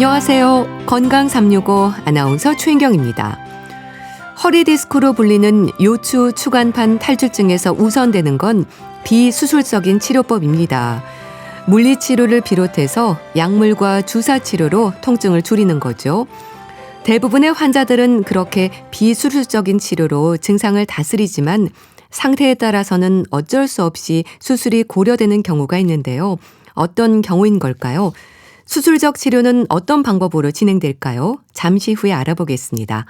안녕하세요. 건강 365 아나운서 최인경입니다. 허리 디스크로 불리는 요추 추간판 탈출증에서 우선되는 건 비수술적인 치료법입니다. 물리치료를 비롯해서 약물과 주사치료로 통증을 줄이는 거죠. 대부분의 환자들은 그렇게 비수술적인 치료로 증상을 다스리지만 상태에 따라서는 어쩔 수 없이 수술이 고려되는 경우가 있는데요. 어떤 경우인 걸까요? 수술적 치료는 어떤 방법으로 진행될까요? 잠시 후에 알아보겠습니다.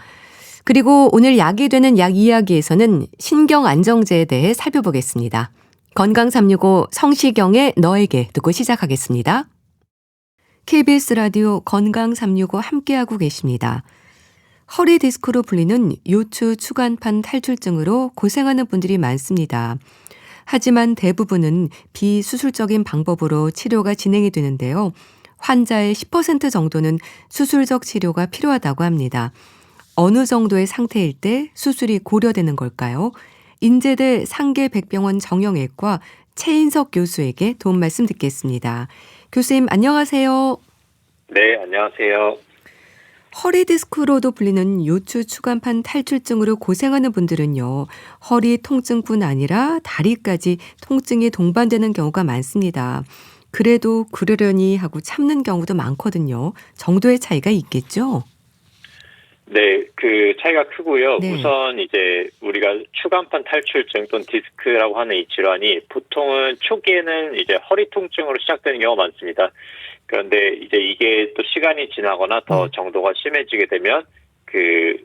그리고 오늘 약이 되는 약 이야기에서는 신경안정제에 대해 살펴보겠습니다. 건강 365 성시경의 너에게 듣고 시작하겠습니다. KBS 라디오 건강 365 함께하고 계십니다. 허리 디스크로 불리는 요추 추간판 탈출증으로 고생하는 분들이 많습니다. 하지만 대부분은 비수술적인 방법으로 치료가 진행이 되는데요. 환자의 10% 정도는 수술적 치료가 필요하다고 합니다. 어느 정도의 상태일 때 수술이 고려되는 걸까요? 인제대 상계백병원 정형외과 최인석 교수에게 도움 말씀 듣겠습니다. 교수님 안녕하세요. 네, 안녕하세요. 허리 디스크로도 불리는 요추 추간판 탈출증으로 고생하는 분들은요. 허리 통증뿐 아니라 다리까지 통증이 동반되는 경우가 많습니다. 그래도 그러려니 하고 참는 경우도 많거든요. 정도의 차이가 있겠죠? 네, 그 차이가 크고요. 네. 우선 이제 우리가 추간판 탈출증 또는 디스크라고 하는 이 질환이 보통은 초기에는 이제 허리 통증으로 시작되는 경우가 많습니다. 그런데 이제 이게 또 시간이 지나거나 더 정도가 심해지게 되면 그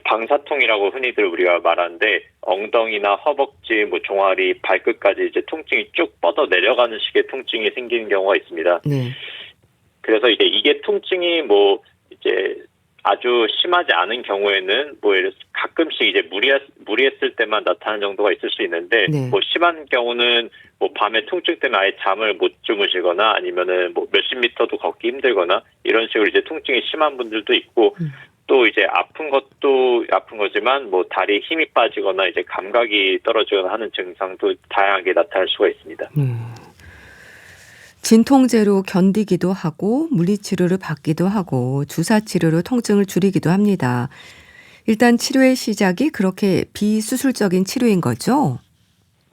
방사통이라고 흔히들 우리가 말하는데 엉덩이나 허벅지, 종아리, 발끝까지 이제 통증이 쭉 뻗어 내려가는 식의 통증이 생기는 경우가 있습니다. 네. 그래서 이제 이게 통증이 이제 아주 심하지 않은 경우에는 가끔씩 이제 무리했을 때만 나타나는 정도가 있을 수 있는데 네. 심한 경우는 밤에 통증 때문에 아예 잠을 못 주무시거나 아니면은 몇십 미터도 걷기 힘들거나 이런 식으로 이제 통증이 심한 분들도 있고 또 이제 아픈 것도 아픈 거지만 다리에 힘이 빠지거나 이제 감각이 떨어지거나 하는 증상도 다양하게 나타날 수가 있습니다. 진통제로 견디기도 하고 물리치료를 받기도 하고 주사치료로 통증을 줄이기도 합니다. 일단 치료의 시작이 그렇게 비수술적인 치료인 거죠?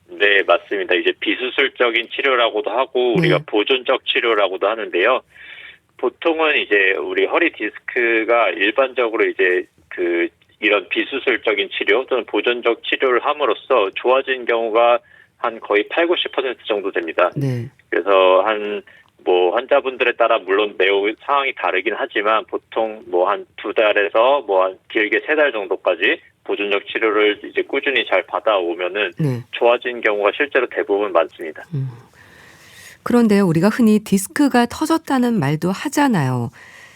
네, 맞습니다. 이제 비수술적인 치료라고도 하고 우리가 네. 보존적 치료라고도 하는데요. 보통은 이제 우리 허리 디스크가 일반적으로 이제 이런 비수술적인 치료 또는 보존적 치료를 함으로써 좋아진 경우가 한 거의 80-90% 정도 됩니다. 네. 그래서 환자분들에 따라 물론 매우 상황이 다르긴 하지만 보통 한 2달에서 한 길게 3달 정도까지 보존적 치료를 이제 꾸준히 잘 받아오면은 네. 좋아진 경우가 실제로 대부분 많습니다. 그런데 우리가 흔히 디스크가 터졌다는 말도 하잖아요.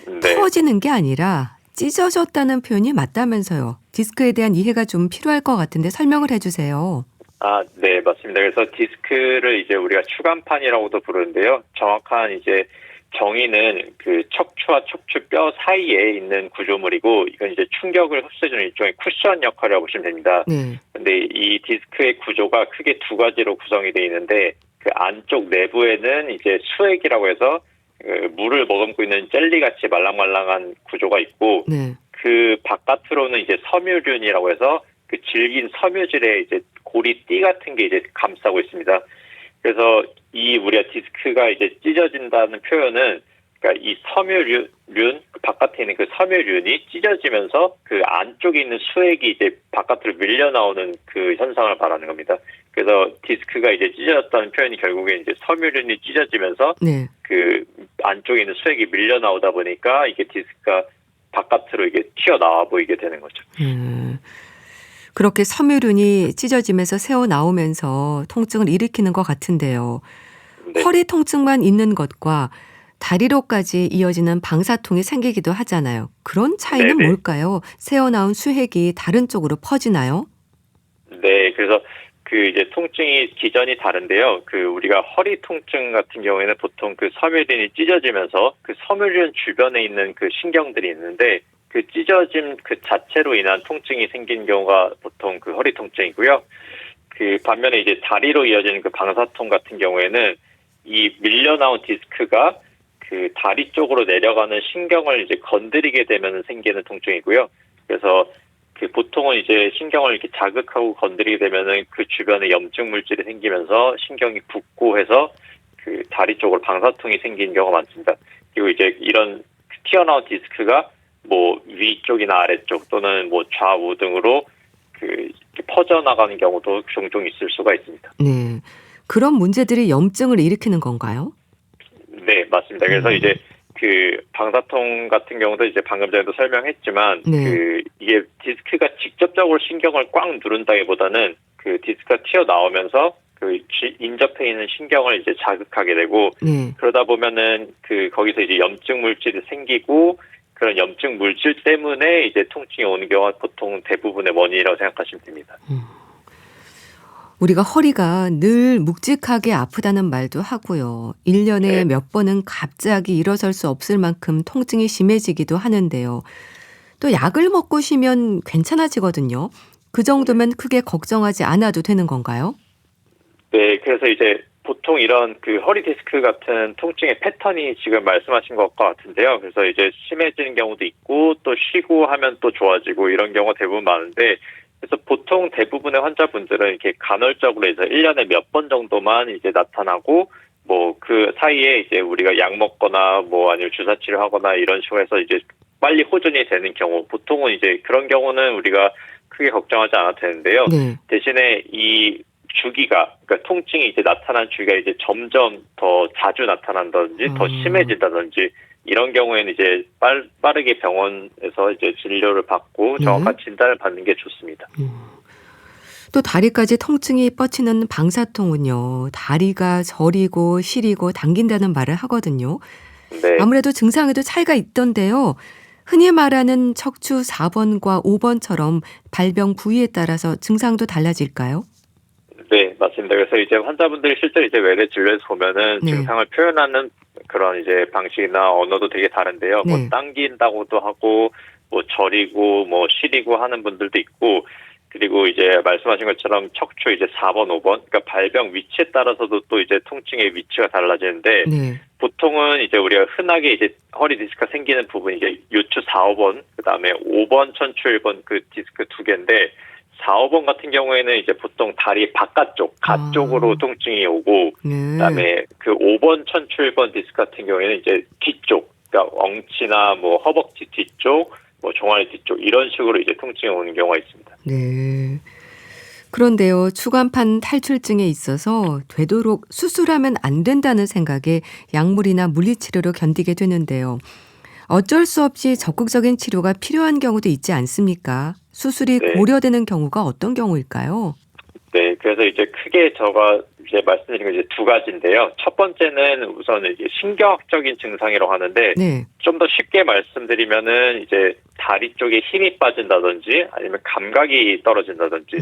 네. 터지는 게 아니라 찢어졌다는 표현이 맞다면서요. 디스크에 대한 이해가 좀 필요할 것 같은데 설명을 해주세요. 네, 맞습니다. 그래서 디스크를 이제 우리가 추간판이라고도 부르는데요. 정확한 이제 정의는 그 척추와 척추뼈 사이에 있는 구조물이고 이건 이제 충격을 흡수해주는 일종의 쿠션 역할이라고 보시면 됩니다. 네. 근데 이 디스크의 구조가 크게 두 가지로 구성이 되어 있는데 그 안쪽 내부에는 이제 수액이라고 해서 물을 머금고 있는 젤리같이 말랑말랑한 구조가 있고 네. 그 바깥으로는 이제 섬유륜이라고 해서 그 질긴 섬유질의 이제 고리띠 같은 게 이제 감싸고 있습니다. 그래서 우리가 디스크가 이제 찢어진다는 표현은 그러니까 이 섬유륜 바깥에 있는 그 섬유륜이 찢어지면서 그 안쪽에 있는 수액이 이제 바깥으로 밀려 나오는 그 현상을 말하는 겁니다. 그래서 디스크가 이제 찢어졌다는 표현이 결국에 이제 섬유륜이 찢어지면서 네. 그 안쪽에 있는 수액이 밀려 나오다 보니까 이게 디스크가 바깥으로 이게 튀어나와 보이게 되는 거죠. 그렇게 섬유륜이 찢어지면서 새어나오면서 통증을 일으키는 것 같은데요. 네. 허리 통증만 있는 것과 다리로까지 이어지는 방사통이 생기기도 하잖아요. 그런 차이는 네네. 뭘까요? 새어나온 수액이 다른 쪽으로 퍼지나요? 네, 그래서 이제 통증이 기전이 다른데요. 우리가 허리 통증 같은 경우에는 보통 그 섬유륜이 찢어지면서 그 섬유륜 주변에 있는 그 신경들이 있는데 그 찢어짐 그 자체로 인한 통증이 생긴 경우가 보통 그 허리 통증이고요. 반면에 이제 다리로 이어지는 그 방사통 같은 경우에는 이 밀려 나온 디스크가 그 다리 쪽으로 내려가는 신경을 이제 건드리게 되면 생기는 통증이고요. 그래서 그 보통은 이제 신경을 이렇게 자극하고 건드리게 되면은 그 주변에 염증 물질이 생기면서 신경이 붓고 해서 그 다리 쪽으로 방사통이 생기는 경우가 많습니다. 그리고 이제 이런 튀어나온 디스크가 뭐 위쪽이나 아래쪽 또는 뭐 좌우 등으로 그 이렇게 퍼져나가는 경우도 종종 있을 수가 있습니다. 네. 그런 문제들이 염증을 일으키는 건가요? 네, 맞습니다. 그래서 이제 그 방사통 같은 경우도 이제 방금 전에도 설명했지만 네. 그 이게 디스크가 직접적으로 신경을 꽉 누른다기보다는 그 디스크가 튀어나오면서 그 인접해 있는 신경을 이제 자극하게 되고 네. 그러다 보면은 그 거기서 이제 염증 물질이 생기고 그런 염증 물질 때문에 이제 통증이 오는 경우가 보통 대부분의 원인이라고 생각하시면 됩니다. 우리가 허리가 늘 묵직하게 아프다는 말도 하고요. 1년에 네. 몇 번은 갑자기 일어설 수 없을 만큼 통증이 심해지기도 하는데요. 또 약을 먹고 쉬면 괜찮아지거든요. 그 정도면 크게 걱정하지 않아도 되는 건가요? 네, 그래서 이제 보통 이런 그 허리 디스크 같은 통증의 패턴이 지금 말씀하신 것과 같은데요. 그래서 이제 심해지는 경우도 있고 또 쉬고 하면 또 좋아지고 이런 경우가 대부분 많은데 그래서 보통 대부분의 환자분들은 이렇게 간헐적으로 해서 1년에 몇 번 정도만 이제 나타나고 뭐 그 사이에 이제 우리가 약 먹거나 뭐 아니면 주사 치료하거나 이런 식으로 해서 이제 빨리 호전이 되는 경우 보통은 이제 그런 경우는 우리가 크게 걱정하지 않아도 되는데요. 네. 대신에 이 주기가 그러니까 통증이 이제 나타난 주기가 이제 점점 더 자주 나타난다든지 더 심해진다든지 이런 경우에는 이제 빠르게 병원에서 이제 진료를 받고 정확한 진단을 받는 게 좋습니다. 또 다리까지 통증이 뻗치는 방사통은요. 다리가 저리고 시리고 당긴다는 말을 하거든요. 네. 아무래도 증상에도 차이가 있던데요. 흔히 말하는 척추 4번과 5번처럼 발병 부위에 따라서 증상도 달라질까요? 네, 맞습니다. 그래서 이제 환자분들이 실제로 이제 외래 진료에서 보면은 네. 증상을 표현하는 그런 이제 방식이나 언어도 되게 다른데요. 뭐 네. 당긴다고도 하고 뭐 저리고 뭐 시리고 하는 분들도 있고 그리고 이제 말씀하신 것처럼 척추 이제 4번, 5번 그러니까 발병 위치에 따라서도 또 이제 통증의 위치가 달라지는데 네. 보통은 이제 우리가 흔하게 이제 허리 디스크가 생기는 부분이 이제 요추 4, 5번, 그다음에 5번, 천추 1번 그 디스크 두 개인데 4, 5번 같은 경우에는 이제 보통 다리 바깥쪽, 가쪽으로 통증이 오고 네. 그다음에 그 5번, 천추 1번 디스크 같은 경우에는 이제 뒤쪽, 그러니까 엉치나 뭐 허벅지 뒤쪽, 뭐 종아리 뒤쪽 이런 식으로 이제 통증이 오는 경우가 있습니다. 네. 그런데요, 추간판 탈출증에 있어서 되도록 수술하면 안 된다는 생각에 약물이나 물리치료로 견디게 되는데요. 어쩔 수 없이 적극적인 치료가 필요한 경우도 있지 않습니까? 수술이 네. 고려되는 경우가 어떤 경우일까요? 네, 그래서 이제 크게 제가 이제 말씀드린 건 이제 두 가지인데요. 첫 번째는 우선 이제 신경학적인 증상이라고 하는데 네. 좀 더 쉽게 말씀드리면은 이제 다리 쪽에 힘이 빠진다든지 아니면 감각이 떨어진다든지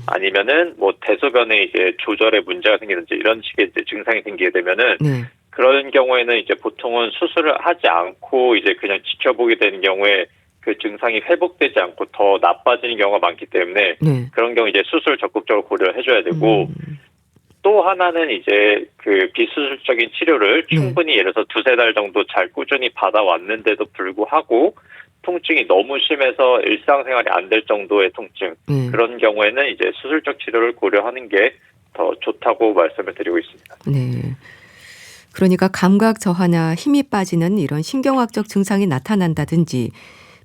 아니면은 뭐 대소변에 이제 조절에 문제가 생기든지 이런 식의 이제 증상이 생기게 되면은 네. 그런 경우에는 이제 보통은 수술을 하지 않고 이제 그냥 지켜보게 되는 경우에 그 증상이 회복되지 않고 더 나빠지는 경우가 많기 때문에 네. 그런 경우 이제 수술 적극적으로 고려를 해줘야 되고 또 하나는 이제 그 비수술적인 치료를 충분히 예를 들어서 두세 달 정도 잘 꾸준히 받아왔는데도 불구하고 통증이 너무 심해서 일상생활이 안 될 정도의 통증 그런 경우에는 이제 수술적 치료를 고려하는 게 더 좋다고 말씀을 드리고 있습니다. 네. 그러니까 감각 저하나 힘이 빠지는 이런 신경학적 증상이 나타난다든지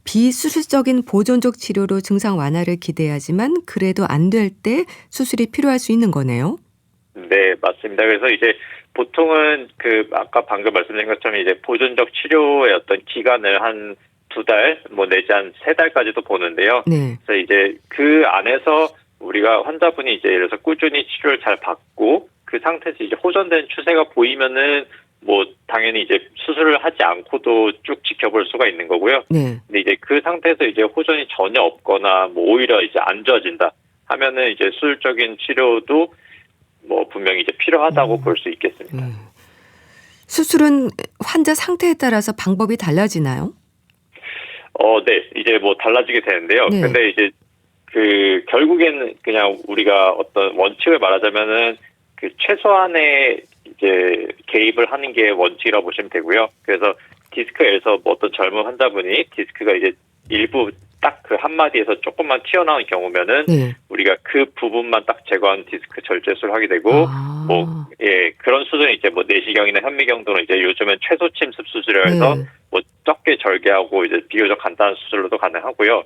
비수술적인 보존적 치료로 증상 완화를 기대하지만 그래도 안 될 때 수술이 필요할 수 있는 거네요. 네, 맞습니다. 그래서 이제 보통은 그 아까 방금 말씀드린 것처럼 이제 보존적 치료의 어떤 기간을 한 2달, 뭐 내지 한 3달까지도 보는데요. 네. 그래서 이제 그 안에서 우리가 환자분이 이제 예를 들어서 꾸준히 치료를 잘 받고 그 상태에서 이제 호전된 추세가 보이면은 뭐 당연히 이제 수술을 하지 않고도 쭉 지켜볼 수가 있는 거고요. 네. 근데 이제 그 상태에서 이제 호전이 전혀 없거나 뭐 오히려 이제 안 좋아진다 하면은 이제 수술적인 치료도 뭐 분명히 이제 필요하다고 볼 수 있겠습니다. 수술은 환자 상태에 따라서 방법이 달라지나요? 네, 이제 뭐 달라지게 되는데요. 네. 근데 이제 그 결국에는 그냥 우리가 어떤 원칙을 말하자면은 그 최소한의 이제 개입을 하는 게 원칙이라고 보시면 되고요. 그래서 디스크에서 뭐 어떤 젊은 환자분이 디스크가 이제 일부 딱 그 한마디에서 조금만 튀어나온 경우면은 네. 우리가 그 부분만 딱 제거한 디스크 절제 수술을 하게 되고 아. 그런 수술은 이제 뭐 내시경이나 현미경 등은 이제 요즘은 최소 침습 수술이라 해서 네. 뭐 적게 절개하고 이제 비교적 간단한 수술로도 가능하고요.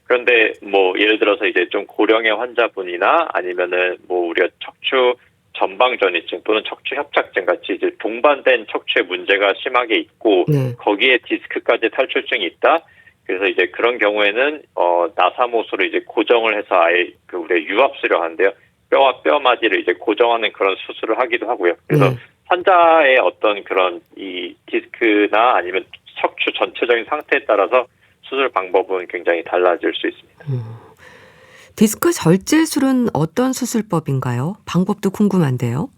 그런데 뭐 예를 들어서 이제 좀 고령의 환자분이나 아니면은 뭐 우리가 척추 전방전이증 또는 척추 협착증 같이 이제 동반된 척추에 문제가 심하게 있고 네. 거기에 디스크까지 탈출증이 있다. 그래서 이제 그런 경우에는 나사못으로 이제 고정을 해서 아예 그 우리가 유압수를 하는데요. 뼈와 뼈마디를 이제 고정하는 그런 수술을 하기도 하고요. 그래서 네. 환자의 어떤 그런 이 디스크나 아니면 척추 전체적인 상태에 따라서 수술 방법은 굉장히 달라질 수 있습니다. 디스크 절제술은 어떤 수술법인가요? 방법도 궁금한데요.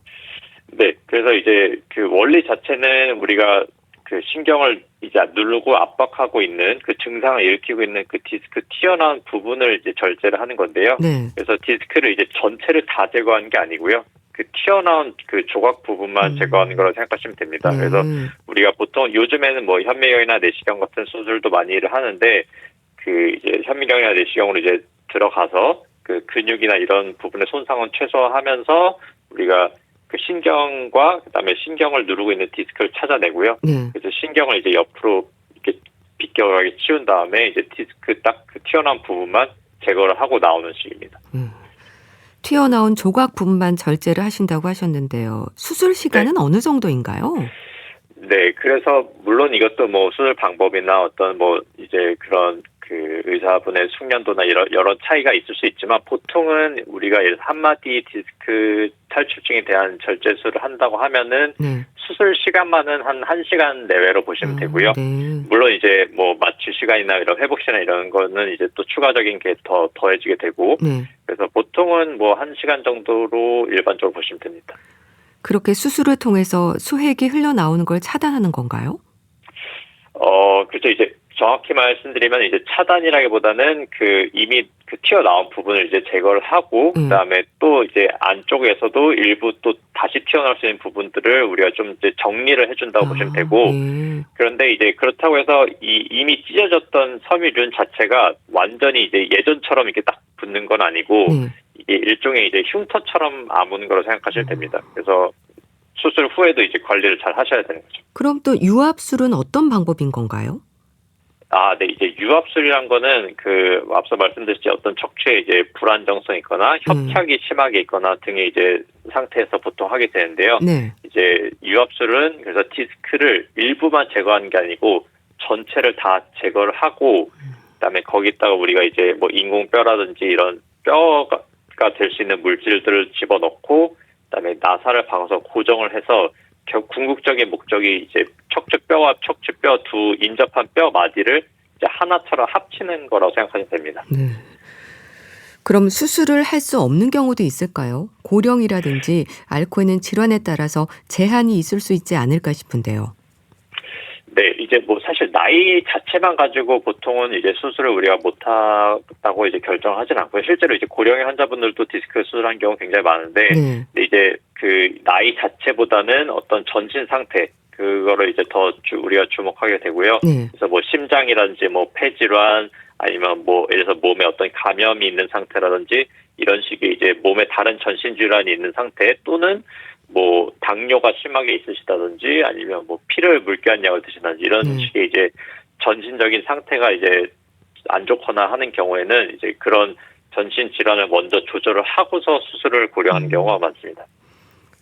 네, 그래서 이제 그 원리 자체는 우리가 그 신경을 이제 누르고 압박하고 있는 그 증상을 일으키고 있는 그 디스크 튀어나온 부분을 이제 절제를 하는 건데요. 네. 그래서 디스크를 이제 전체를 다 제거하는 게 아니고요. 그 튀어나온 그 조각 부분만 제거하는 거라고 생각하시면 됩니다. 네. 그래서 우리가 보통 요즘에는 뭐 현미경이나 내시경 같은 수술도 많이 하는데 그 이제 현미경이나 내시경으로 이제 들어가서 그 근육이나 이런 부분의 손상은 최소화하면서 우리가 그 신경과 그다음에 신경을 누르고 있는 디스크를 찾아내고요. 네. 그래서 신경을 이제 옆으로 이렇게 비껴가게 치운 다음에 이제 디스크 딱 그 튀어나온 부분만 제거를 하고 나오는 식입니다. 튀어나온 조각 부분만 절제를 하신다고 하셨는데요. 수술 시간은 어느 정도인가요? 네, 그래서 물론 이것도 뭐 수술 방법이나 어떤 뭐 이제 그런 그 의사분의 숙련도나 여러 차이가 있을 수 있지만 보통은 우리가 한마디 디스크 탈출증에 대한 절제술을 한다고 하면은 네. 수술 시간만은 한 1시간 내외로 보시면 되고요. 네. 물론 이제 뭐 마취 시간이나 이런 회복 시간 이런 거는 이제 또 추가적인 게 더 더해지게 되고 네. 그래서 보통은 뭐 1시간 정도로 일반적으로 보시면 됩니다. 그렇게 수술을 통해서 수액이 흘러나오는 걸 차단하는 건가요? 그렇죠. 이제 정확히 말씀드리면 이제 차단이라기보다는 그 이미 그 튀어나온 부분을 이제 제거를 하고 그다음에 또 이제 안쪽에서도 일부 또 다시 튀어나올 수 있는 부분들을 우리가 좀 이제 정리를 해준다고 보시면 되고 네. 그런데 이제 그렇다고 해서 이미 찢어졌던 섬유륜 자체가 완전히 이제 예전처럼 이렇게 딱 붙는 건 아니고 네. 이게 일종의 이제 흉터처럼 아무는 거로 생각하시면 됩니다. 그래서 수술 후에도 이제 관리를 잘 하셔야 되는 거죠. 그럼 또 유압술은 어떤 방법인 건가요? 네, 이제 유압술이란 거는 그 앞서 말씀드렸듯이 어떤 척추에 이제 불안정성이 있거나 협착이 심하게 있거나 등의 이제 상태에서 보통 하게 되는데요. 네. 이제 유압술은 그래서 디스크를 일부만 제거하는 게 아니고 전체를 다 제거를 하고 그다음에 거기다가 우리가 이제 뭐 인공뼈라든지 이런 뼈가 될 수 있는 물질들을 집어넣고 그다음에 나사를 박아서 고정을 해서 궁극적인 목적이 이제 척추뼈와 척추뼈 두 인접한 뼈 마디를 이제 하나처럼 합치는 거라고 생각하시면 됩니다. 네. 그럼 수술을 할 수 없는 경우도 있을까요? 고령이라든지 앓고 있는 질환에 따라서 제한이 있을 수 있지 않을까 싶은데요. 네, 이제 뭐 사실 나이 자체만 가지고 보통은 이제 수술을 우리가 못하다고 이제 결정하진 않고요. 실제로 이제 고령의 환자분들도 디스크 수술한 경우 굉장히 많은데, 네. 근데 이제 그 나이 자체보다는 어떤 전신 상태 그거를 이제 더 우리가 주목하게 되고요. 네. 그래서 뭐 심장이라든지 뭐 폐질환 아니면 뭐 예를 들어서 몸에 어떤 감염이 있는 상태라든지 이런 식의 이제 몸에 다른 전신 질환이 있는 상태 또는 뭐 당뇨가 심하게 있으시다든지 아니면 뭐 피를 묽게한 약을 드시다든지 이런 식의 이제 전신적인 상태가 이제 안 좋거나 하는 경우에는 이제 그런 전신 질환을 먼저 조절을 하고서 수술을 고려하는 경우가 많습니다.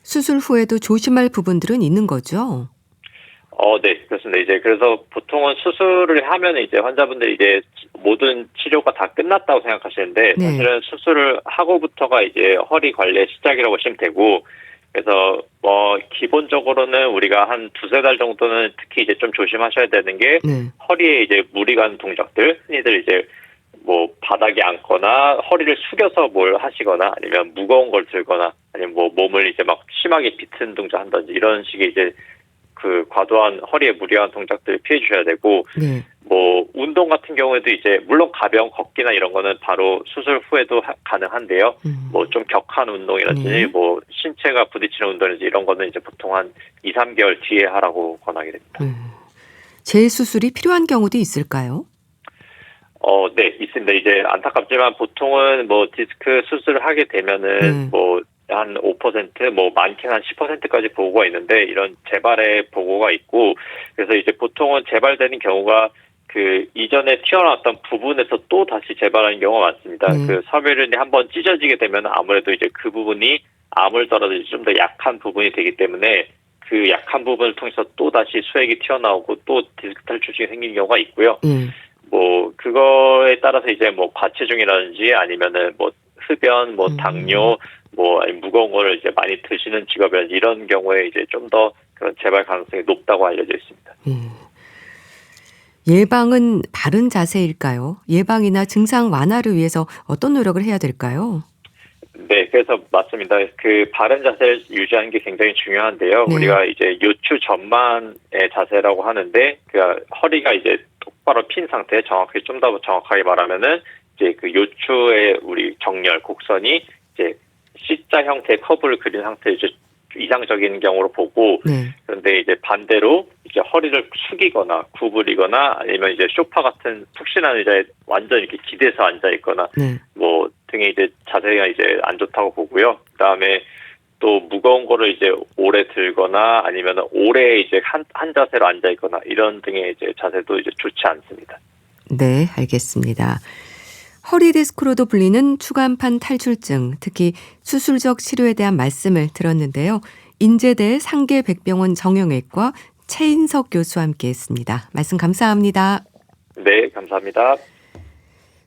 수술 후에도 조심할 부분들은 있는 거죠? 네, 그렇습니다. 이제 그래서 보통은 수술을 하면 이제 환자분들이 이제 모든 치료가 다 끝났다고 생각하시는데 네. 사실은 수술을 하고부터가 이제 허리 관리의 시작이라고 보시면 되고 그래서 기본적으로는 우리가 한 2-3달 정도는 특히 이제 좀 조심하셔야 되는 게 네. 허리에 이제 무리 가는 동작들 흔히들 이제 뭐 바닥에 앉거나 허리를 숙여서 뭘 하시거나 아니면 무거운 걸 들거나 아니면 뭐 몸을 이제 막 심하게 비트는 동작 한다든지 이런 식의 이제 그 과도한 허리에 무리한 동작들을 피해 주셔야 되고 네. 뭐 운동 같은 경우에도 이제 물론 가벼운 걷기나 이런 거는 바로 수술 후에도 가능한데요. 뭐 좀 격한 운동이라든지 네. 뭐 신체가 부딪히는 운동이라든지 이런 거는 이제 보통 한 2, 3개월 뒤에 하라고 권하게 됩니다. 재수술이 필요한 경우도 있을까요? 네, 있습니다. 이제 안타깝지만 보통은 뭐 디스크 수술을 하게 되면은 뭐 한 5%, 뭐 많게는 한 10%까지 보고가 있는데 이런 재발의 보고가 있고 그래서 이제 보통은 재발되는 경우가 그 이전에 튀어나왔던 부분에서 또 다시 재발하는 경우가 많습니다. 그 섬유륜이 한번 찢어지게 되면 아무래도 이제 그 부분이 아물더라도 좀 더 약한 부분이 되기 때문에 그 약한 부분을 통해서 또 다시 수액이 튀어나오고 또 디스크 탈출증이 생기는 경우가 있고요. 뭐 그거에 따라서 이제 뭐 과체중이라든지 아니면은 뭐 흡연, 뭐 당뇨, 뭐 아니 무거운 거를 이제 많이 드시는 직업이라든지 이런 경우에 이제 좀 더 그런 재발 가능성이 높다고 알려져 있습니다. 예방은 바른 자세일까요? 예방이나 증상 완화를 위해서 어떤 노력을 해야 될까요? 네, 그래서 맞습니다. 그 바른 자세를 유지하는 게 굉장히 중요한데요. 네. 우리가 이제 요추 전만의 자세라고 하는데, 그 허리가 이제 똑바로 핀 상태, 정확히 좀 더 정확하게 말하면은 이제 그 요추의 우리 정렬 곡선이 이제 C자 형태의 커브를 그린 상태 이제 이상적인 경우로 보고, 그런데 이제 반대로 이제 허리를 숙이거나 구부리거나 아니면 이제 소파 같은 푹신한 의자에 완전 이렇게 기대서 앉아 있거나 뭐 등의 이제 자세가 이제 안 좋다고 보고요. 그다음에 또 무거운 거를 이제 오래 들거나 아니면 오래 이제 한 자세로 앉아 있거나 이런 등의 이제 자세도 이제 좋지 않습니다. 네, 알겠습니다. 허리 디스크로도 불리는 추간판 탈출증, 특히 수술적 치료에 대한 말씀을 들었는데요. 인제대 상계백병원 정형외과 최인석 교수와 함께했습니다. 말씀 감사합니다. 네, 감사합니다.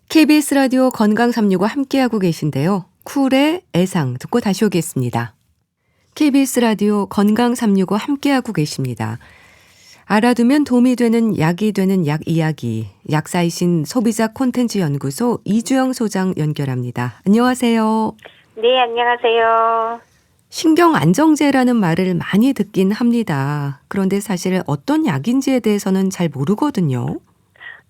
KBS 라디오 건강365 함께하고 계신데요. 쿨의 애상 듣고 다시 오겠습니다. KBS 라디오 건강365 함께하고 계십니다. 알아두면 도움이 되는 약이 되는 약 이야기, 약사이신 소비자 콘텐츠 연구소 이주영 소장 연결합니다. 안녕하세요. 네, 안녕하세요. 신경 안정제라는 말을 많이 듣긴 합니다. 그런데 사실 어떤 약인지에 대해서는 잘 모르거든요.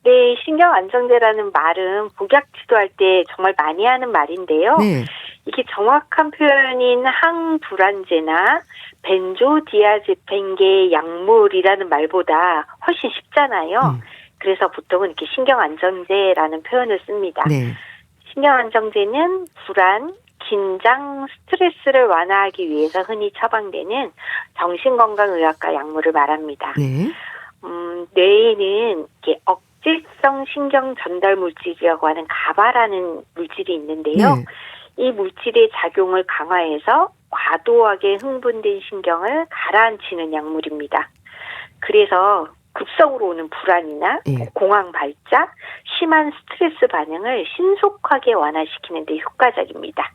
네, 신경 안정제라는 말은 복약 치료할 때 정말 많이 하는 말인데요. 네. 이게 정확한 표현인 항불안제나 벤조디아제펜계 약물이라는 말보다 훨씬 쉽잖아요. 그래서 보통은 이렇게 신경 안정제라는 표현을 씁니다. 네. 신경 안정제는 불안, 긴장, 스트레스를 완화하기 위해서 흔히 처방되는 정신건강의학과 약물을 말합니다. 네. 뇌에는 이렇게 억제성 신경 전달 물질이라고 하는 가바라는 물질이 있는데요. 네. 이 물질의 작용을 강화해서 과도하게 흥분된 신경을 가라앉히는 약물입니다. 그래서 급성으로 오는 불안이나 공황 발작, 심한 스트레스 반응을 신속하게 완화시키는 데 효과적입니다.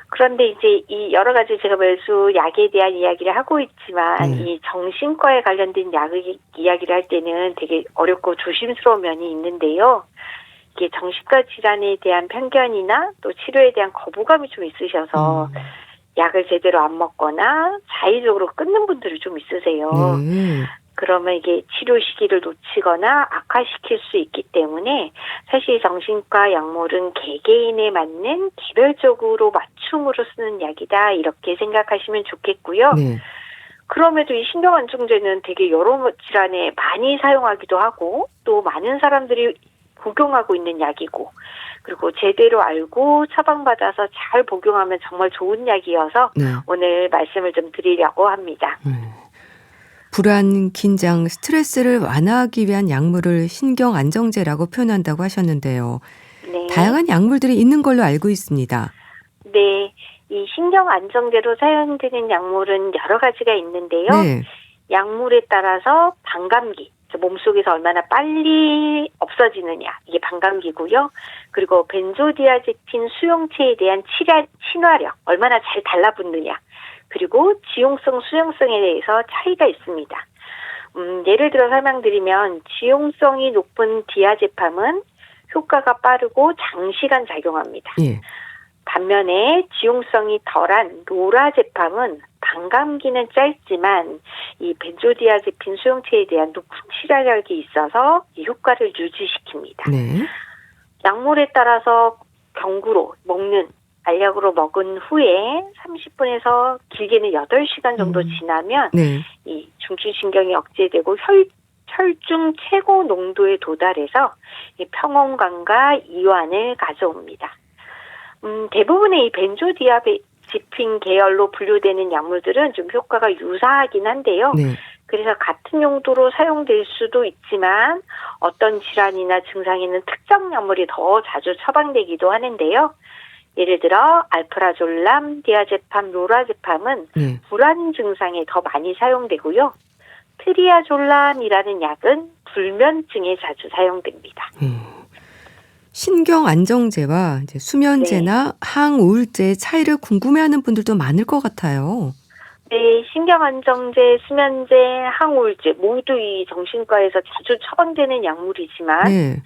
그런데 이제 이 여러 가지 제가 매수 약에 대한 이야기를 하고 있지만 이 정신과에 관련된 약의 이야기를 할 때는 되게 어렵고 조심스러운 면이 있는데요. 이게 정신과 질환에 대한 편견이나 또 치료에 대한 거부감이 좀 있으셔서 약을 제대로 안 먹거나 자의적으로 끊는 분들이 좀 있으세요. 그러면 이게 치료 시기를 놓치거나 악화시킬 수 있기 때문에 사실 정신과 약물은 개개인에 맞는 개별적으로 맞춤으로 쓰는 약이다 이렇게 생각하시면 좋겠고요. 그럼에도 이 신경안정제는 되게 여러 질환에 많이 사용하기도 하고 또 많은 사람들이 복용하고 있는 약이고 그리고 제대로 알고 처방받아서 잘 복용하면 정말 좋은 약이어서 오늘 말씀을 좀 드리려고 합니다. 불안, 긴장, 스트레스를 완화하기 위한 약물을 신경 안정제라고 표현한다고 하셨는데요. 네. 다양한 약물들이 있는 걸로 알고 있습니다. 네. 이 신경 안정제로 사용되는 약물은 여러 가지가 있는데요. 약물에 따라서 반감기, 몸속에서 얼마나 빨리 없어지느냐, 이게 반감기고요. 그리고 벤조디아제핀 수용체에 대한 친화력, 얼마나 잘 달라붙느냐. 그리고 지용성, 수용성에 대해서 차이가 있습니다. 예를 들어 설명드리면 지용성이 높은 디아제팜은 효과가 빠르고 장시간 작용합니다. 반면에 지용성이 덜한 로라제팜은 반감기는 짧지만 이 벤조디아제핀 수용체에 대한 높은 치료력이 있어서 이 효과를 유지시킵니다. 네. 약물에 따라서 경구로 먹는 알약으로 먹은 후에 30분에서 길게는 8시간 정도 지나면 네. 이 중추신경이 억제되고 혈중 최고 농도에 도달해서 이 평온감과 이완을 가져옵니다. 대부분의 이 벤조디아제핀 계열로 분류되는 약물들은 좀 효과가 유사하긴 한데요. 네. 그래서 같은 용도로 사용될 수도 있지만 어떤 질환이나 증상에는 특정 약물이 더 자주 처방되기도 하는데요. 예를 들어 알프라졸람, 디아제팜, 로라제팜은 네. 불안 증상에 더 많이 사용되고요. 트리아졸람이라는 약은 불면증에 자주 사용됩니다. 신경 안정제와 이제 수면제나 항우울제의 차이를 궁금해하는 분들도 많을 것 같아요. 네, 신경안정제, 수면제, 항우울제 모두 이 정신과에서 자주 처방되는 약물이지만 네.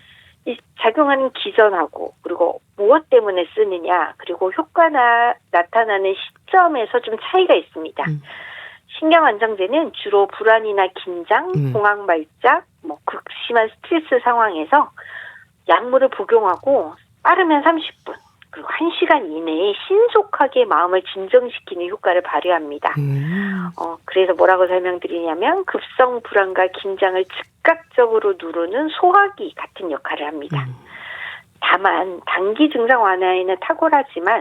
이 작용하는 기전하고 그리고 무엇 때문에 쓰느냐 그리고 효과가 나타나는 시점에서 좀 차이가 있습니다. 신경안정제는 주로 불안이나 긴장, 공황 발작, 극심한 스트레스 상황에서 약물을 복용하고 빠르면 30분 그리고 1시간 이내에 신속하게 마음을 진정시키는 효과를 발휘합니다. 그래서 뭐라고 설명드리냐면 급성 불안과 긴장을 즉각적으로 누르는 소화기 같은 역할을 합니다. 다만 단기 증상 완화에는 탁월하지만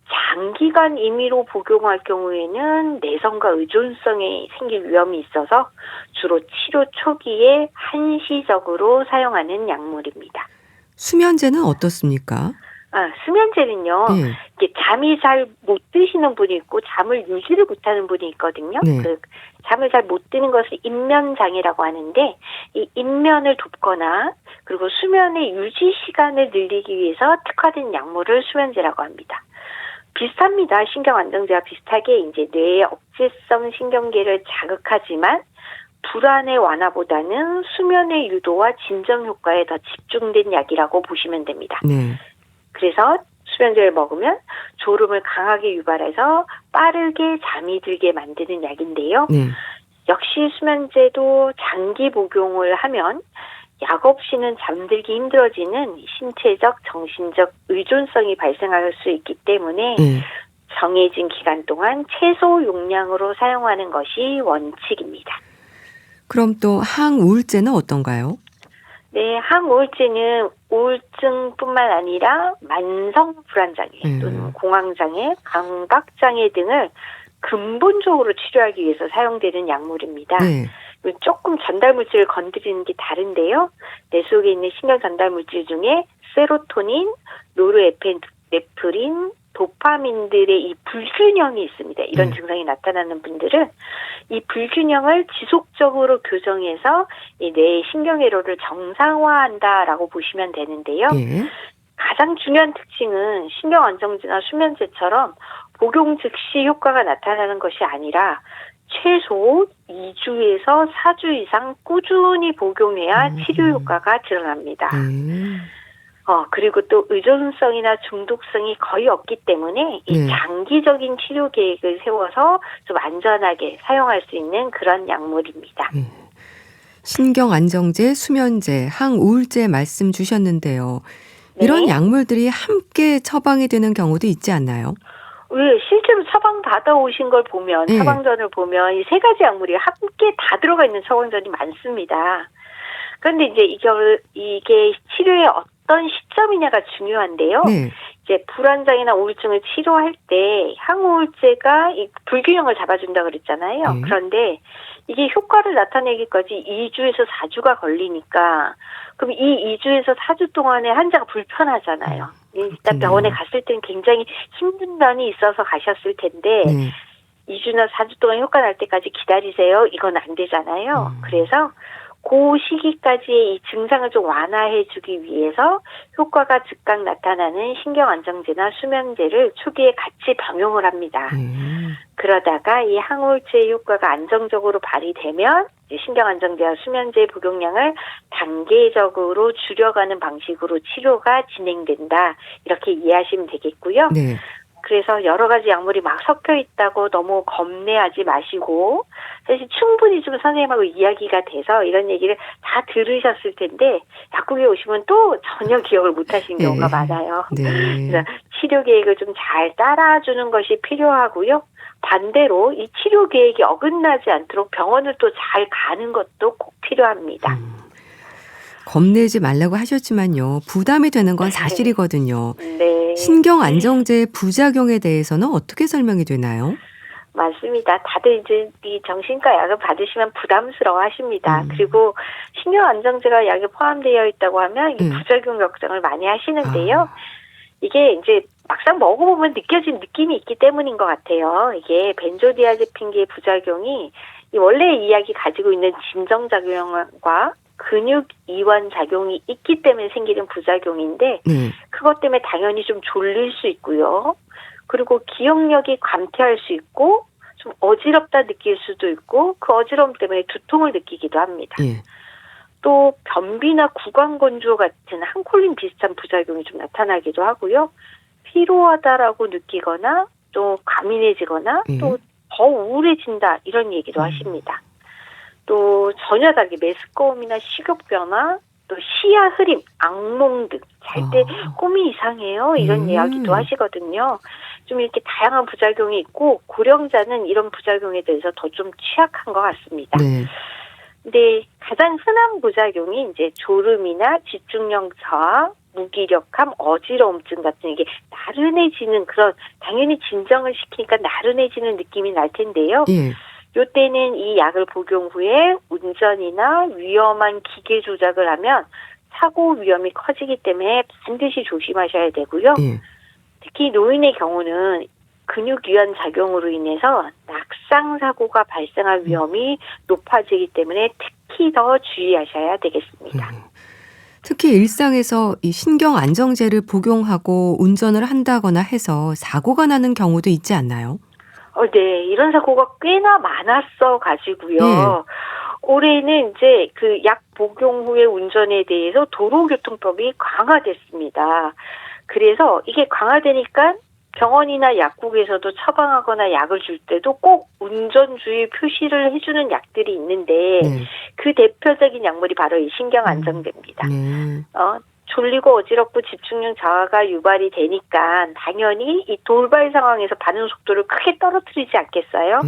장기간 임의로 복용할 경우에는 내성과 의존성이 생길 위험이 있어서 주로 치료 초기에 한시적으로 사용하는 약물입니다. 수면제는 어떻습니까? 수면제는요. 이게 잠이 잘 못 드시는 분이 있고 잠을 유지를 못하는 분이 있거든요. 네. 그 잠을 잘 못 드는 것을 입면장애라고 하는데 이 입면을 돕거나 그리고 수면의 유지 시간을 늘리기 위해서 특화된 약물을 수면제라고 합니다. 비슷합니다. 신경안정제와 비슷하게 이제 뇌의 억제성 신경계를 자극하지만 불안의 완화보다는 수면의 유도와 진정 효과에 더 집중된 약이라고 보시면 됩니다. 네. 그래서 수면제를 먹으면 졸음을 강하게 유발해서 빠르게 잠이 들게 만드는 약인데요. 네. 역시 수면제도 장기 복용을 하면 약 없이는 잠들기 힘들어지는 신체적, 정신적 의존성이 발생할 수 있기 때문에 정해진 기간 동안 최소 용량으로 사용하는 것이 원칙입니다. 그럼 또 항우울제는 어떤가요? 네, 항우울제는 우울증뿐만 아니라 만성 불안장애 또는 공황장애, 강박장애 등을 근본적으로 치료하기 위해서 사용되는 약물입니다. 네. 조금 전달물질을 건드리는 게 다른데요. 뇌 속에 있는 신경 전달물질 중에 세로토닌, 노르에피네프린, 도파민들의 이 불균형이 있습니다. 이런 증상이 나타나는 분들은 이 불균형을 지속적으로 교정해서 이 뇌의 신경회로를 정상화한다라고 보시면 되는데요. 가장 중요한 특징은 신경안정제나 수면제처럼 복용 즉시 효과가 나타나는 것이 아니라 최소 2주에서 4주 이상 꾸준히 복용해야 치료 효과가 드러납니다. 그리고 또 의존성이나 중독성이 거의 없기 때문에 이 장기적인 치료 계획을 세워서 좀 안전하게 사용할 수 있는 그런 약물입니다. 신경안정제, 수면제, 항우울제 말씀 주셨는데요. 이런 약물들이 함께 처방이 되는 경우도 있지 않나요? 실제로 처방 받아오신 걸 보면 처방전을 보면 이 세 가지 약물이 함께 다 들어가 있는 처방전이 많습니다. 그런데 이제 이게 치료의 어떤 시점이냐가 중요한데요. 이제 불안장애나 우울증을 치료할 때 항우울제가 이 불균형을 잡아준다 그랬잖아요. 그런데 이게 효과를 나타내기까지 2주에서 4주가 걸리니까 그럼 이 2주에서 4주 동안에 환자가 불편하잖아요. 일단 병원에 갔을 때는 굉장히 힘든 면이 있어서 가셨을 텐데 2주나 4주 동안 효과 날 때까지 기다리세요. 이건 안 되잖아요. 그래서 그 시기까지의 이 증상을 좀 완화해주기 위해서 효과가 즉각 나타나는 신경안정제나 수면제를 초기에 같이 병용을 합니다. 그러다가 이 항우울제의 효과가 안정적으로 발휘되면 신경안정제와 수면제 복용량을 단계적으로 줄여가는 방식으로 치료가 진행된다. 이렇게 이해하시면 되겠고요. 그래서 여러 가지 약물이 막 섞여 있다고 너무 겁내하지 마시고 사실 충분히 좀 선생님하고 이야기가 돼서 이런 얘기를 다 들으셨을 텐데 약국에 오시면 또 전혀 기억을 못 하시는 경우가 많아요. 네. 그래서 치료 계획을 좀 잘 따라주는 것이 필요하고요. 반대로 이 치료 계획이 어긋나지 않도록 병원을 또 잘 가는 것도 꼭 필요합니다. 겁내지 말라고 하셨지만요. 부담이 되는 건 사실이거든요. 네. 신경 안정제의 부작용에 대해서는 어떻게 설명이 되나요? 맞습니다. 다들 이제 이 정신과 약을 받으시면 부담스러워 하십니다. 그리고 신경 안정제가 약에 포함되어 있다고 하면 이 부작용 걱정을 많이 하시는데요. 이게 이제 막상 먹어보면 느껴진 느낌이 있기 때문인 것 같아요. 이게 벤조디아제핀계의 부작용이 원래 이 약이 가지고 있는 진정작용과 근육 이완 작용이 있기 때문에 생기는 부작용인데 그것 때문에 당연히 좀 졸릴 수 있고요. 그리고 기억력이 감퇴할 수 있고 좀 어지럽다 느낄 수도 있고 그 어지러움 때문에 두통을 느끼기도 합니다. 또 변비나 구강건조 같은 항콜린 비슷한 부작용이 좀 나타나기도 하고요. 피로하다라고 느끼거나 또 과민해지거나 또 더 우울해진다 이런 얘기도 하십니다. 또 전혀 다르게 메스꺼움이나 식욕 변화, 또 시야 흐림, 악몽 등 잘 때 꿈이 이상해요 이런 이야기도 하시거든요. 좀 이렇게 다양한 부작용이 있고 고령자는 이런 부작용에 대해서 더 좀 취약한 것 같습니다. 근데 가장 흔한 부작용이 이제 졸음이나 집중력 저하, 무기력함, 어지러움증 같은 이게 나른해지는 그런 당연히 진정을 시키니까 나른해지는 느낌이 날 텐데요. 요때는 이 약을 복용 후에 운전이나 위험한 기계 조작을 하면 사고 위험이 커지기 때문에 반드시 조심하셔야 되고요. 특히 노인의 경우는 근육 이완 작용으로 인해서 낙상 사고가 발생할 위험이 높아지기 때문에 특히 더 주의하셔야 되겠습니다. 특히 일상에서 이 신경 안정제를 복용하고 운전을 한다거나 해서 사고가 나는 경우도 있지 않나요? 네, 이런 사고가 꽤나 많았어 가지고요. 올해는 이제 그 약 복용 후의 운전에 대해서 도로교통법이 강화됐습니다. 그래서 이게 강화되니까 병원이나 약국에서도 처방하거나 약을 줄 때도 꼭 운전주의 표시를 해주는 약들이 있는데 그 대표적인 약물이 바로 이 신경 안정제입니다. 졸리고 어지럽고 집중력 저하가 유발이 되니까 당연히 이 돌발 상황에서 반응 속도를 크게 떨어뜨리지 않겠어요?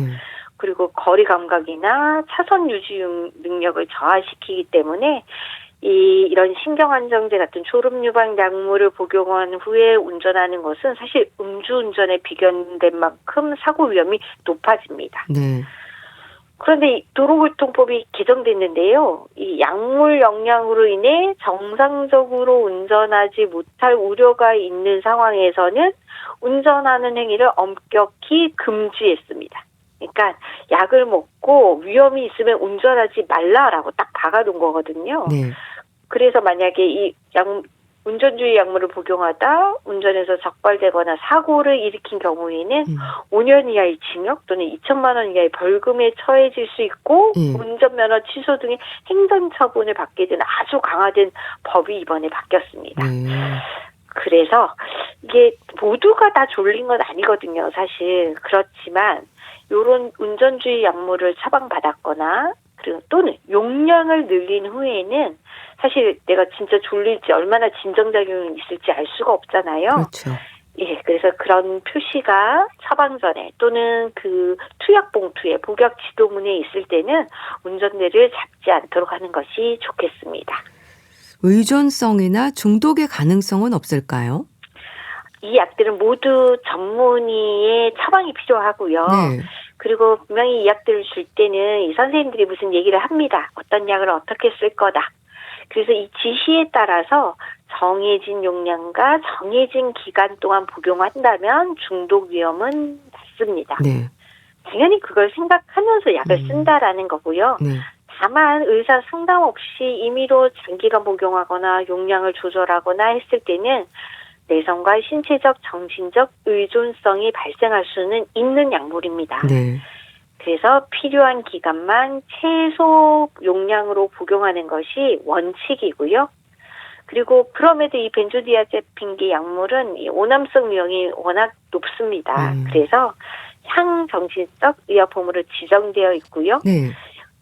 그리고 거리 감각이나 차선 유지 능력을 저하시키기 때문에 이런 신경 안정제 같은 졸음 유발 약물을 복용한 후에 운전하는 것은 사실 음주운전에 비견된 만큼 사고 위험이 높아집니다. 그런데 이 도로교통법이 개정됐는데요. 이 약물 영향으로 인해 정상적으로 운전하지 못할 우려가 있는 상황에서는 운전하는 행위를 엄격히 금지했습니다. 그러니까 약을 먹고 위험이 있으면 운전하지 말라라고 딱 박아둔 거거든요. 그래서 만약에 이 운전주의 약물을 복용하다 운전에서 적발되거나 사고를 일으킨 경우에는 5년 이하의 징역 또는 2천만 원 이하의 벌금에 처해질 수 있고 운전면허 취소 등의 행정처분을 받게 되는 아주 강화된 법이 이번에 바뀌었습니다. 그래서 이게 모두가 다 졸린 건 아니거든요. 사실 그렇지만 이런 운전주의 약물을 처방받았거나 그리고 또는 용량을 늘린 후에는 사실 내가 진짜 졸릴지 얼마나 진정작용이 있을지 알 수가 없잖아요. 그렇죠. 그래서 그런 표시가 처방 전에 또는 그 투약 봉투에 복약 지도문에 있을 때는 운전대를 잡지 않도록 하는 것이 좋겠습니다. 의존성이나 중독의 가능성은 없을까요? 이 약들은 모두 전문의의 처방이 필요하고요. 그리고 분명히 이 약들을 줄 때는 이 선생님들이 무슨 얘기를 합니다. 어떤 약을 어떻게 쓸 거다. 그래서 이 지시에 따라서 정해진 용량과 정해진 기간 동안 복용한다면 중독 위험은 낮습니다. 당연히 그걸 생각하면서 약을 쓴다라는 거고요. 다만 의사 상담 없이 임의로 장기간 복용하거나 용량을 조절하거나 했을 때는 내성과 신체적, 정신적 의존성이 발생할 수는 있는 약물입니다. 그래서 필요한 기간만 최소 용량으로 복용하는 것이 원칙이고요. 그리고 그럼에도 이 벤조디아제핀계 약물은 이 오남성 유형이 워낙 높습니다. 그래서 향정신적 의약품으로 지정되어 있고요. 네.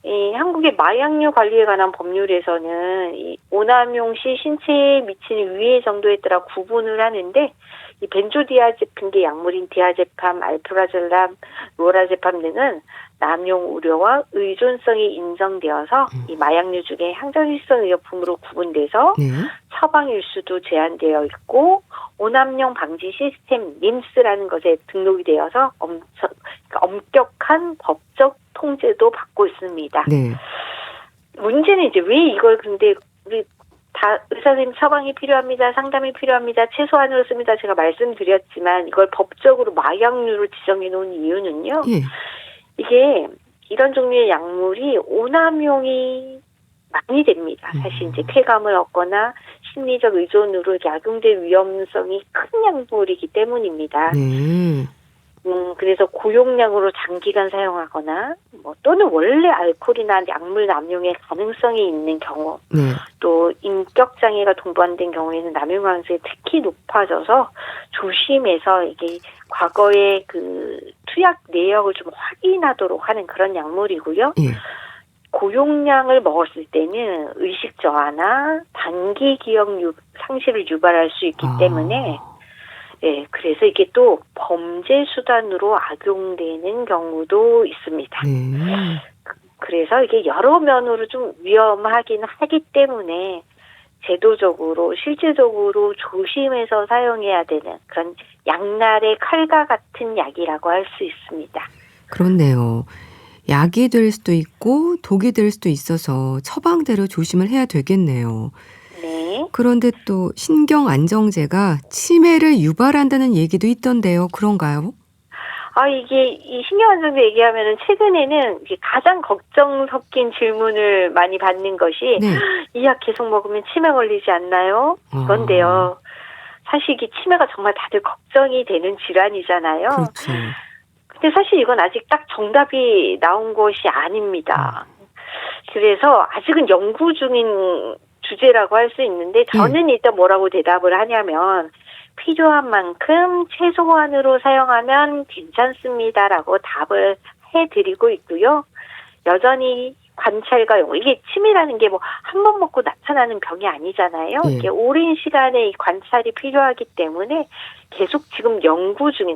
이 한국의 마약류 관리에 관한 법률에서는 이 오남용 시 신체에 미치는 위해 정도에 따라 구분을 하는데 이 벤조디아제핀계 약물인 디아제팜, 알프라졸람, 로라제팜 등은 남용 우려와 의존성이 인정되어서 이 마약류 중에 향정신성 의약품으로 구분돼서 네. 처방일수도 제한되어 있고 오남용 방지 시스템 림스라는 것에 등록이 되어서 엄격한 법적 통제도 받고 있습니다. 네. 문제는 이제 왜 이걸 근데 우리 다 의사 선생님 처방이 필요합니다. 상담이 필요합니다. 최소한으로 씁니다. 제가 말씀드렸지만 이걸 법적으로 마약류로 지정해 놓은 이유는요. 예. 이게 이런 종류의 약물이 오남용이 많이 됩니다. 사실 이제 쾌감을 얻거나 심리적 의존으로 약용될 위험성이 큰 약물이기 때문입니다. 네. 그래서 고용량으로 장기간 사용하거나 또는 원래 알코올이나 약물 남용의 가능성이 있는 경우 네. 또 인격 장애가 동반된 경우에는 남용 가능성이 특히 높아져서 조심해서 이게 과거의 그 투약 내역을 좀 확인하도록 하는 그런 약물이고요. 예. 고용량을 먹었을 때는 의식 저하나 단기 기억 상실을 유발할 수 있기 때문에 예, 그래서 이게 또 범죄 수단으로 악용되는 경우도 있습니다. 네. 그래서 이게 여러 면으로 좀 위험하긴 하기 때문에 제도적으로 실질적으로 조심해서 사용해야 되는 그런 양날의 칼과 같은 약이라고 할 수 있습니다. 그렇네요. 약이 될 수도 있고 독이 될 수도 있어서 처방대로 조심을 해야 되겠네요. 네. 그런데 또 신경 안정제가 치매를 유발한다는 얘기도 있던데요. 그런가요? 이게 이 신경안정제 얘기하면은 최근에는 이게 가장 걱정 섞인 질문을 많이 받는 것이 네. 이 약 계속 먹으면 치매 걸리지 않나요? 그런데요. 사실 이게 치매가 정말 다들 걱정이 되는 질환이잖아요. 그렇죠. 근데 사실 이건 아직 딱 정답이 나온 것이 아닙니다. 그래서 아직은 연구 중인 주제라고 할 수 있는데 저는 일단 뭐라고 대답을 하냐면 필요한 만큼 최소한으로 사용하면 괜찮습니다라고 답을 해드리고 있고요. 여전히 관찰과 이게 치매라는 게 뭐 한 번 먹고 나타나는 병이 아니잖아요. 이게 오랜 시간의 관찰이 필요하기 때문에 계속 지금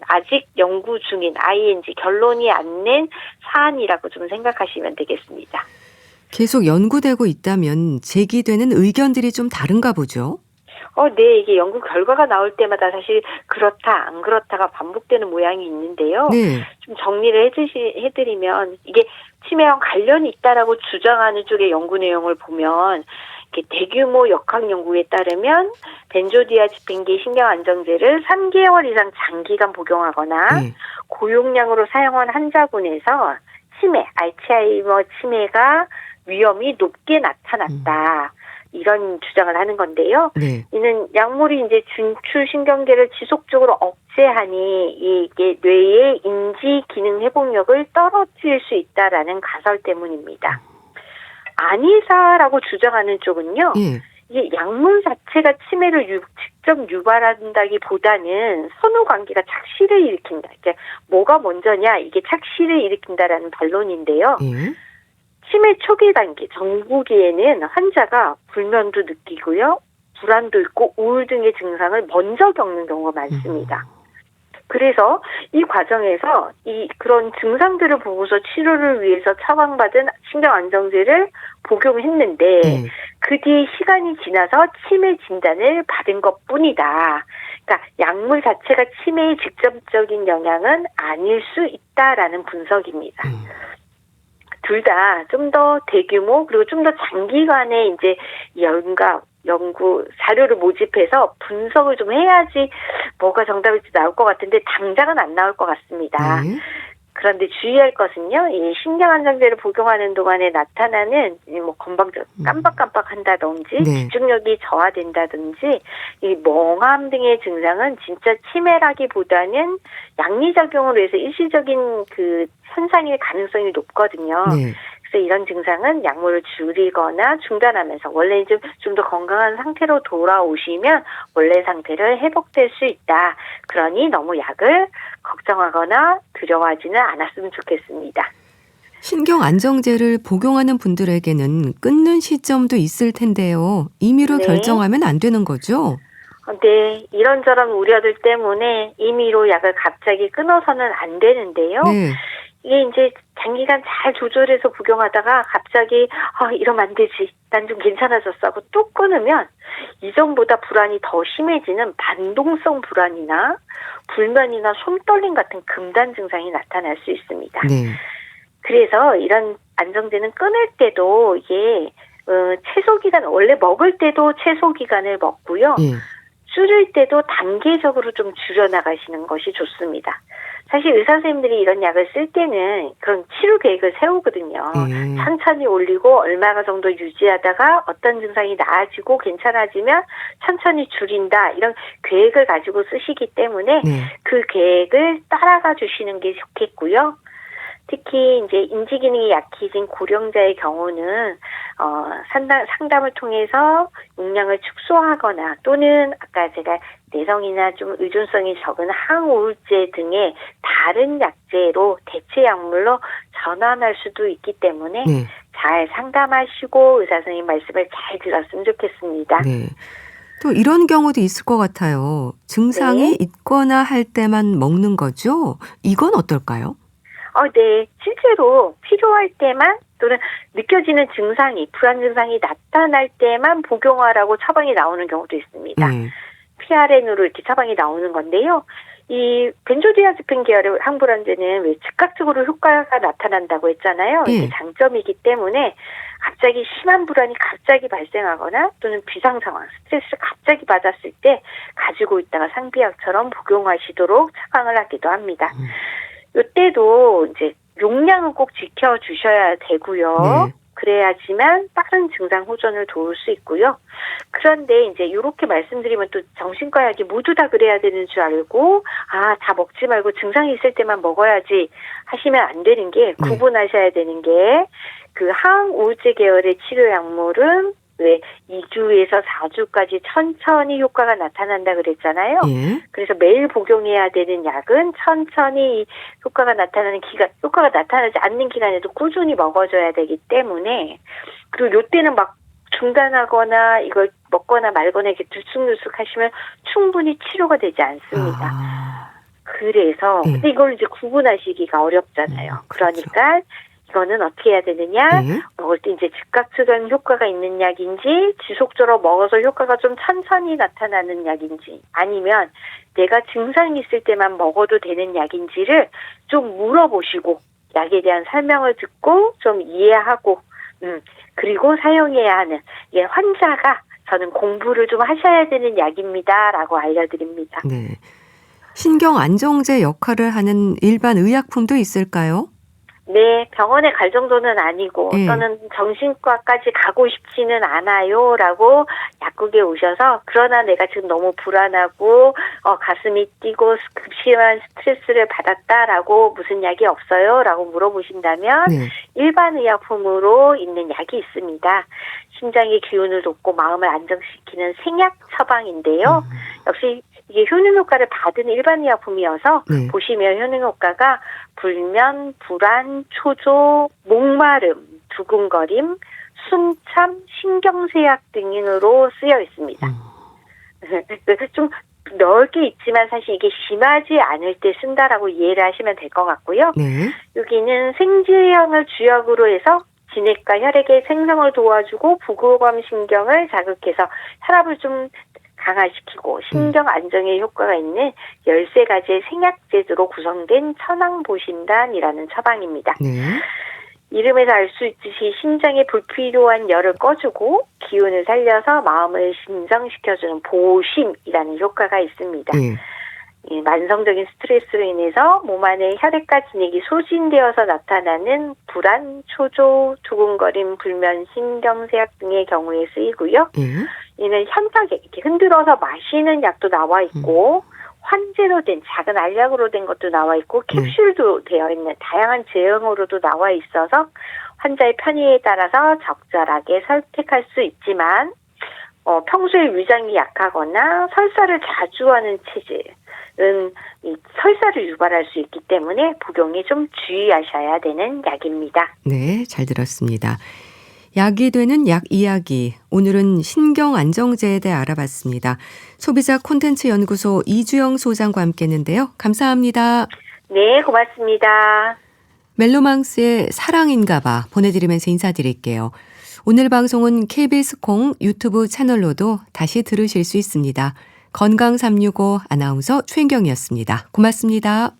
아직 연구 중인 ING 결론이 안 낸 사안이라고 좀 생각하시면 되겠습니다. 계속 연구되고 있다면 제기되는 의견들이 좀 다른가 보죠? 네, 이게 연구 결과가 나올 때마다 사실 그렇다, 안 그렇다가 반복되는 모양이 있는데요. 네. 좀 정리를 해드리면 이게 치매와 관련이 있다라고 주장하는 쪽의 연구 내용을 보면 이렇게 대규모 역학 연구에 따르면 벤조디아제핀계 신경안정제를 3개월 이상 장기간 복용하거나 고용량으로 사용한 환자군에서 치매, 알츠하이머 치매가 위험이 높게 나타났다. 이런 주장을 하는 건데요. 네. 이는 약물이 이제 중추신경계를 지속적으로 억제하니 이게 뇌의 인지 기능 회복력을 떨어뜨릴 수 있다라는 가설 때문입니다. 아니사라고 주장하는 쪽은요. 이게 약물 자체가 치매를 직접 유발한다기보다는 선후 관계가 착시를 일으킨다. 이게 뭐가 먼저냐? 이게 착시를 일으킨다라는 반론인데요. 치매 초기 단계, 정부기에는 환자가 불면도 느끼고요. 불안도 있고 우울 등의 증상을 먼저 겪는 경우가 많습니다. 그래서 이 과정에서 그런 증상들을 보고서 치료를 위해서 처방받은 신경안정제를 복용했는데 그 뒤에 시간이 지나서 치매 진단을 받은 것뿐이다. 그러니까 약물 자체가 치매에 직접적인 영향은 아닐 수 있다라는 분석입니다. 둘 다 좀 더 대규모 그리고 좀 더 장기간의 이제 연구 자료를 모집해서 분석을 좀 해야지 뭐가 정답일지 나올 것 같은데 당장은 안 나올 것 같습니다. 그런데 주의할 것은요, 이 신경안정제를 복용하는 동안에 나타나는 뭐 건방져 깜빡깜빡한다든지 집중력이 저하된다든지 이 멍함 등의 증상은 진짜 치매라기보다는 양리작용으로 해서 일시적인 그 현상일 가능성이 높거든요. 그래서 이런 증상은 약물을 줄이거나 중단하면서 원래 좀 더 건강한 상태로 돌아오시면 원래 상태를 회복될 수 있다. 그러니 너무 약을 걱정하거나 두려워하지는 않았으면 좋겠습니다. 신경 안정제를 복용하는 분들에게는 끊는 시점도 있을 텐데요. 임의로 네. 결정하면 안 되는 거죠? 네, 이런저런 우려들 때문에 임의로 약을 갑자기 끊어서는 안 되는데요. 네. 이게 이제 장기간 잘 조절해서 복용하다가 갑자기 이러면 안 되지. 난 좀 괜찮아졌어 하고 또 끊으면 이전보다 불안이 더 심해지는 반동성 불안이나 불면이나 손떨림 같은 금단 증상이 나타날 수 있습니다. 네. 그래서 이런 안정제는 끊을 때도 이게 최소 기간 원래 먹을 때도 최소 기간을 먹고요. 예. 줄일 때도 단계적으로 좀 줄여나가시는 것이 좋습니다. 사실 의사 선생님들이 이런 약을 쓸 때는 그런 치료 계획을 세우거든요. 예. 천천히 올리고 얼마 정도 유지하다가 어떤 증상이 나아지고 괜찮아지면 천천히 줄인다. 이런 계획을 가지고 쓰시기 때문에 네. 그 계획을 따라가 주시는 게 좋겠고요. 특히 이제 인지 기능이 약해진 고령자의 경우는 상담을 통해서 용량을 축소하거나 또는 아까 제가 내성이나 좀 의존성이 적은 항우울제 등의 다른 약제로 대체 약물로 전환할 수도 있기 때문에 네. 잘 상담하시고 의사 선생님 말씀을 잘 들었으면 좋겠습니다. 네. 또 이런 경우도 있을 것 같아요. 증상이 네. 있거나 할 때만 먹는 거죠? 이건 어떨까요? 네. 실제로 필요할 때만 또는 느껴지는 증상이, 불안 증상이 나타날 때만 복용하라고 처방이 나오는 경우도 있습니다. 네. PRN으로 이렇게 처방이 나오는 건데요. 이 벤조디아ze핀 계열의 항불안제는 왜 즉각적으로 효과가 나타난다고 했잖아요. 예. 이게 장점이기 때문에 갑자기 심한 불안이 갑자기 발생하거나 또는 비상 상황, 스트레스를 갑자기 받았을 때 가지고 있다가 상비약처럼 복용하시도록 처방을 하기도 합니다. 이때도 이제 용량은 꼭 지켜주셔야 되고요. 네. 그래야지만 빠른 증상 호전을 도울 수 있고요. 그런데 이제 이렇게 말씀드리면 또 정신과 약이 모두 다 그래야 되는 줄 알고 다 먹지 말고 증상이 있을 때만 먹어야지 하시면 안 되는 게 구분하셔야 되는 게 그 항우울제 계열의 치료 약물은 왜 2주에서 4주까지 천천히 효과가 나타난다 그랬잖아요. 예. 그래서 매일 복용해야 되는 약은 천천히 효과가 나타나는 기간, 효과가 나타나지 않는 기간에도 꾸준히 먹어줘야 되기 때문에 그리고 이때는 막 중단하거나 이걸 먹거나 말거나 이렇게 들쑥날쑥 하시면 충분히 치료가 되지 않습니다. 그래서 예. 근데 이걸 이제 구분하시기가 어렵잖아요. 그러니까 이거는 어떻게 해야 되느냐? 예. 먹을 때 이제 즉각적인 효과가 있는 약인지 지속적으로 먹어서 효과가 좀 천천히 나타나는 약인지 아니면 내가 증상이 있을 때만 먹어도 되는 약인지를 좀 물어보시고 약에 대한 설명을 듣고 좀 이해하고 그리고 사용해야 하는 이게 환자가 저는 공부를 좀 하셔야 되는 약입니다라고 알려드립니다. 네. 신경 안정제 역할을 하는 일반 의약품도 있을까요? 네, 병원에 갈 정도는 아니고 또는 정신과까지 가고 싶지는 않아요라고 약국에 오셔서 그러나 내가 지금 너무 불안하고 가슴이 뛰고 급심한 스트레스를 받았다라고 무슨 약이 없어요라고 물어보신다면 일반 의약품으로 있는 약이 있습니다. 심장의 기운을 돕고 마음을 안정시키는 생약 처방인데요. 역시 이게 효능 효과를 받은 일반 의약품이어서 보시면 효능 효과가 불면, 불안, 초조, 목마름, 두근거림, 숨참, 신경쇠약 등으로 쓰여 있습니다. 좀 넓게 있지만 사실 이게 심하지 않을 때 쓴다라고 이해를 하시면 될 것 같고요. 여기는 생지형을 주역으로 해서 진액과 혈액의 생성을 도와주고 부교감 신경을 자극해서 혈압을 좀 강화시키고 신경 안정에 효과가 있는 13가지의 생약제로 구성된 천황보신단이라는 처방입니다. 이름에서 알 수 있듯이 심장에 불필요한 열을 꺼주고 기운을 살려서 마음을 진정시켜주는 보심이라는 효과가 있습니다. 만성적인 스트레스로 인해서 몸 안에 혈액과 진액이 소진되어서 나타나는 불안, 초조, 두근거림, 불면, 신경쇠약 등의 경우에 쓰이고요. 이는 현격에 이렇게 흔들어서 마시는 약도 나와 있고 환제로 된 작은 알약으로 된 것도 나와 있고 캡슐도 되어 있는 다양한 제형으로도 나와 있어서 환자의 편의에 따라서 적절하게 선택할 수 있지만 평소에 위장이 약하거나 설사를 자주 하는 체질은 이 설사를 유발할 수 있기 때문에 복용에 좀 주의하셔야 되는 약입니다. 네, 잘 들었습니다. 약이 되는 약 이야기. 오늘은 신경안정제에 대해 알아봤습니다. 소비자 콘텐츠 연구소 이주영 소장과 함께했는데요. 감사합니다. 네, 고맙습니다. 멜로망스의 사랑인가봐 보내드리면서 인사드릴게요. 오늘 방송은 KBS 콩 유튜브 채널로도 다시 들으실 수 있습니다. 건강365 아나운서 최인경이었습니다. 고맙습니다.